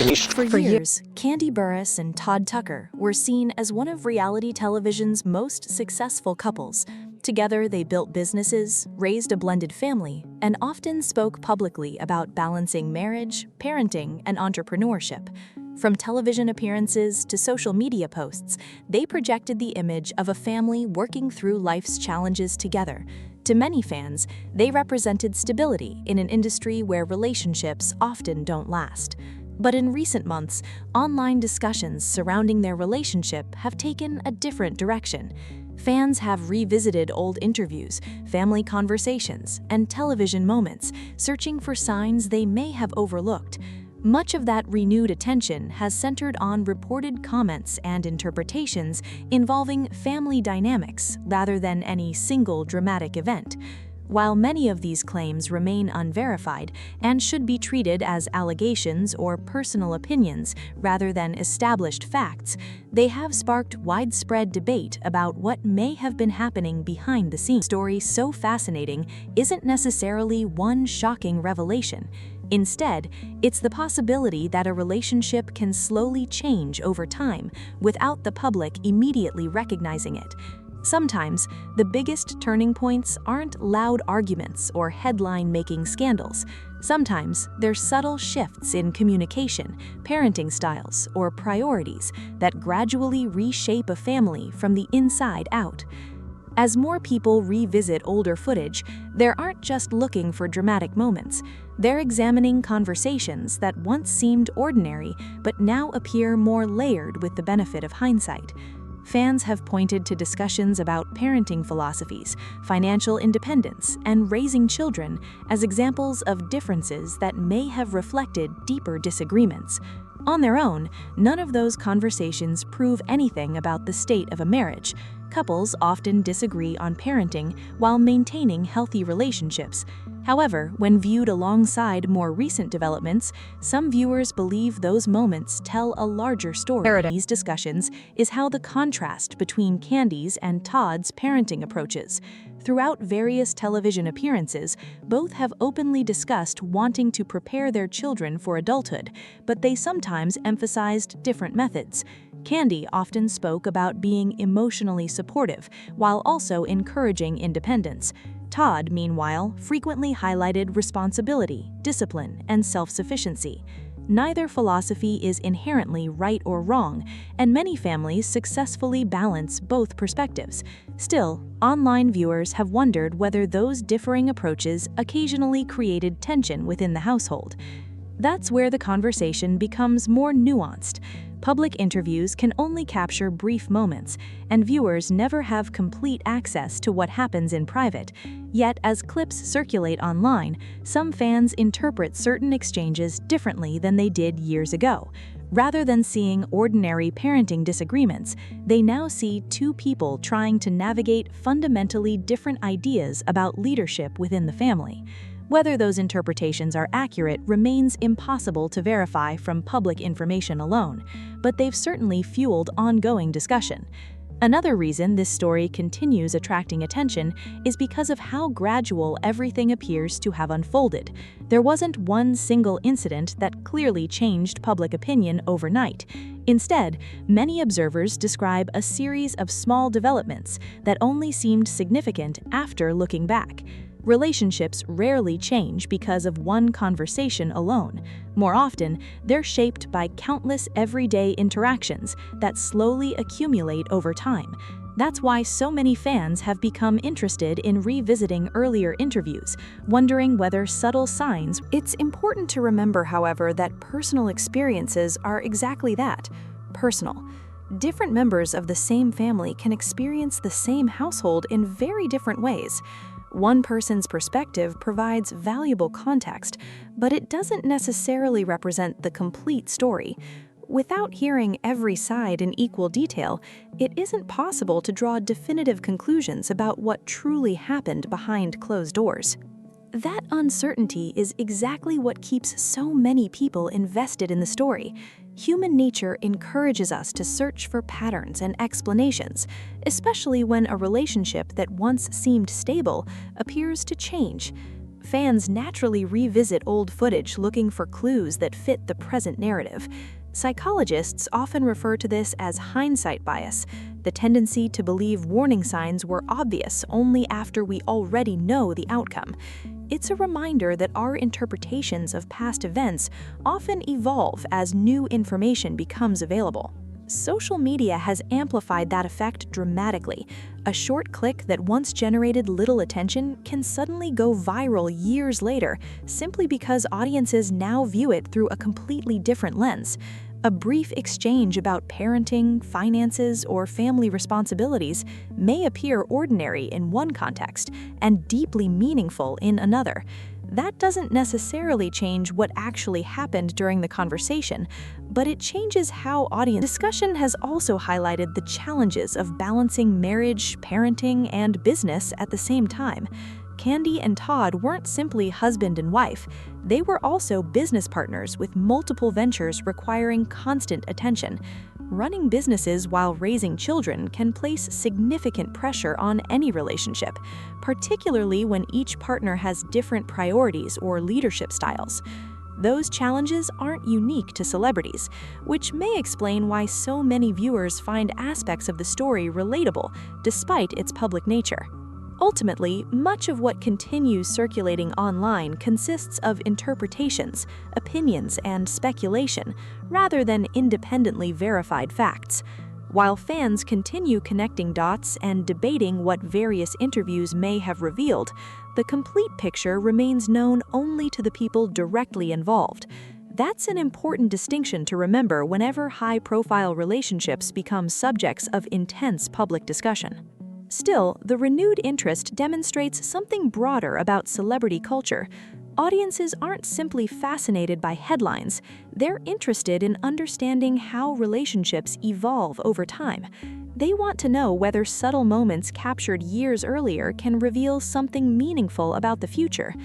For years, Kandi Burruss and Todd were seen as one of reality television's most successful couples. Together, they built businesses, raised a blended family, and often spoke publicly about balancing marriage, parenting, and entrepreneurship. From television appearances to social media posts, they projected the image of a family working through life's challenges together. To many fans, they represented stability in an industry where relationships often don't last. But in recent months, online discussions surrounding their relationship have taken a different direction. Fans have revisited old interviews, family conversations, and television moments, searching for signs they may have overlooked. Much of that renewed attention has centered on reported comments and interpretations involving family dynamics rather than any single dramatic event. While many of these claims remain unverified and should be treated as allegations or personal opinions rather than established facts, they have sparked widespread debate about what may have been happening behind the scenes. The story so fascinating isn't necessarily one shocking revelation. Instead, it's the possibility that a relationship can slowly change over time without the public immediately recognizing it. Sometimes, the biggest turning points aren't loud arguments or headline-making scandals. Sometimes, they're subtle shifts in communication, parenting styles, or priorities that gradually reshape a family from the inside out. As more people revisit older footage, they aren't just looking for dramatic moments. They're examining conversations that once seemed ordinary but now appear more layered with the benefit of hindsight. Fans have pointed to discussions about parenting philosophies, financial independence, and raising children as examples of differences that may have reflected deeper disagreements. On their own, none of those conversations prove anything about the state of a marriage. Couples often disagree on parenting while maintaining healthy relationships. However, when viewed alongside more recent developments, some viewers believe those moments tell a larger story. In these discussions is how the contrast between Kandi's and Todd's parenting approaches. Throughout various television appearances, both have openly discussed wanting to prepare their children for adulthood, but they sometimes emphasized different methods. Kandi often spoke about being emotionally supportive while also encouraging independence. Todd, meanwhile, frequently highlighted responsibility, discipline, and self-sufficiency. Neither philosophy is inherently right or wrong, and many families successfully balance both perspectives. Still, online viewers have wondered whether those differing approaches occasionally created tension within the household. That's where the conversation becomes more nuanced. Public interviews can only capture brief moments, and viewers never have complete access to what happens in private. Yet, as clips circulate online, some fans interpret certain exchanges differently than they did years ago. Rather than seeing ordinary parenting disagreements, they now see two people trying to navigate fundamentally different ideas about leadership within the family. Whether those interpretations are accurate remains impossible to verify from public information alone, but they've certainly fueled ongoing discussion. Another reason this story continues attracting attention is because of how gradual everything appears to have unfolded. There wasn't one single incident that clearly changed public opinion overnight. Instead, many observers describe a series of small developments that only seemed significant after looking back. Relationships rarely change because of one conversation alone. More often, they're shaped by countless everyday interactions that slowly accumulate over time. That's why so many fans have become interested in revisiting earlier interviews, wondering whether subtle signs. It's important to remember, however, that personal experiences are exactly that, personal. Different members of the same family can experience the same household in very different ways. One person's perspective provides valuable context, but it doesn't necessarily represent the complete story. Without hearing every side in equal detail, it isn't possible to draw definitive conclusions about what truly happened behind closed doors. That uncertainty is exactly what keeps so many people invested in the story. Human nature encourages us to search for patterns and explanations, especially when a relationship that once seemed stable appears to change. Fans naturally revisit old footage looking for clues that fit the present narrative. Psychologists often refer to this as hindsight bias, the tendency to believe warning signs were obvious only after we already know the outcome. It's a reminder that our interpretations of past events often evolve as new information becomes available. Social media has amplified that effect dramatically. A short clip that once generated little attention can suddenly go viral years later simply because audiences now view it through a completely different lens. A brief exchange about parenting, finances, or family responsibilities may appear ordinary in one context and deeply meaningful in another. That doesn't necessarily change what actually happened during the conversation, but it changes how audience discussion has also highlighted the challenges of balancing marriage, parenting, and business at the same time. Kandi and Todd weren't simply husband and wife. They were also business partners with multiple ventures requiring constant attention. Running businesses while raising children can place significant pressure on any relationship, particularly when each partner has different priorities or leadership styles. Those challenges aren't unique to celebrities, which may explain why so many viewers find aspects of the story relatable despite its public nature. Ultimately, much of what continues circulating online consists of interpretations, opinions, and speculation, rather than independently verified facts. While fans continue connecting dots and debating what various interviews may have revealed, the complete picture remains known only to the people directly involved. That's an important distinction to remember whenever high-profile relationships become subjects of intense public discussion. Still, the renewed interest demonstrates something broader about celebrity culture. Audiences aren't simply fascinated by headlines, they're interested in understanding how relationships evolve over time. They want to know whether subtle moments captured years earlier can reveal something meaningful about the future.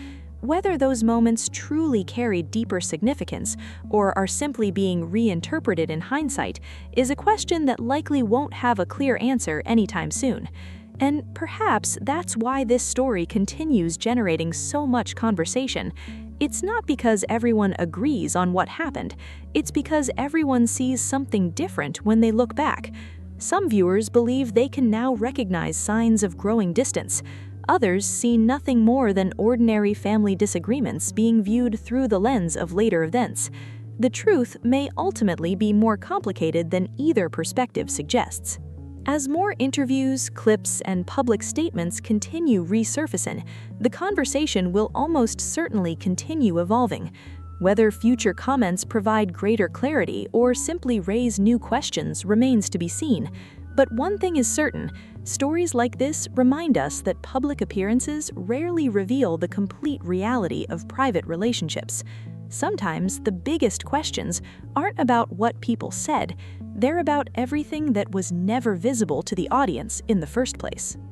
Whether those moments truly carry deeper significance or are simply being reinterpreted in hindsight is a question that likely won't have a clear answer anytime soon. And perhaps that's why this story continues generating so much conversation. It's not because everyone agrees on what happened, it's because everyone sees something different when they look back. Some viewers believe they can now recognize signs of growing distance. Others see nothing more than ordinary family disagreements being viewed through the lens of later events. The truth may ultimately be more complicated than either perspective suggests. As more interviews, clips, and public statements continue resurfacing, the conversation will almost certainly continue evolving. Whether future comments provide greater clarity or simply raise new questions remains to be seen. But one thing is certain, stories like this remind us that public appearances rarely reveal the complete reality of private relationships. Sometimes the biggest questions aren't about what people said, they're about everything that was never visible to the audience in the first place.